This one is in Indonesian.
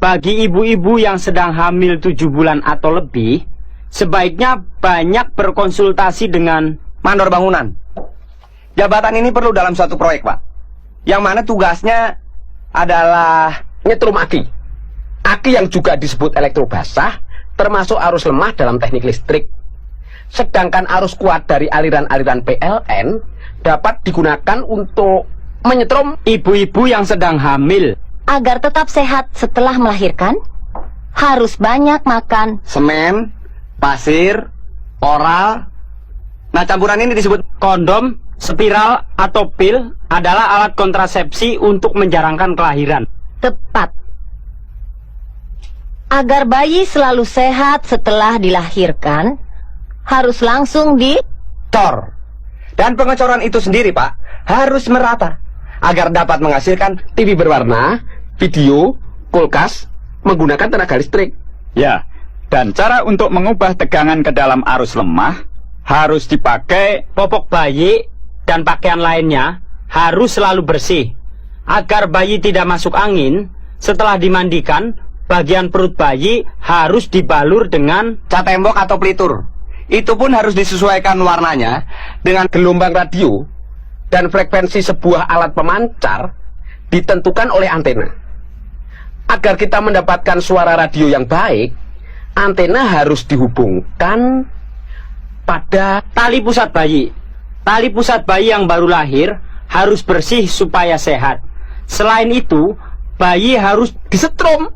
bagi ibu-ibu yang sedang hamil 7 bulan atau lebih, sebaiknya banyak berkonsultasi dengan mandor bangunan. Jabatan ini perlu dalam suatu proyek, Pak. Yang mana tugasnya adalah nyetrum aki. Aki yang juga disebut elektrobasah, termasuk arus lemah dalam teknik listrik. Sedangkan arus kuat dari aliran-aliran PLN dapat digunakan untuk menyetrum ibu-ibu yang sedang hamil. Agar tetap sehat setelah melahirkan, harus banyak makan semen, pasir, oral. Nah, campuran ini disebut kondom, spiral, atau pil adalah alat kontrasepsi untuk menjarangkan kelahiran. tepat. Agar bayi selalu sehat setelah dilahirkan, harus langsung cor. Dan pengecoran itu sendiri, Pak, harus merata agar dapat menghasilkan TV berwarna, video, kulkas, menggunakan tenaga listrik. Ya, dan cara untuk mengubah tegangan ke dalam arus lemah harus dipakai popok bayi dan pakaian lainnya harus selalu bersih. Agar bayi tidak masuk angin, setelah dimandikan, bagian perut bayi harus dibalur dengan cat tembok atau pelitur. Itu pun harus disesuaikan warnanya dengan Gelombang radio dan frekuensi sebuah alat pemancar ditentukan oleh antena. Agar kita mendapatkan suara radio yang baik, antena harus dihubungkan pada tali pusat bayi. Tali pusat bayi yang baru lahir harus bersih supaya sehat. Selain itu, bayi harus disetrum.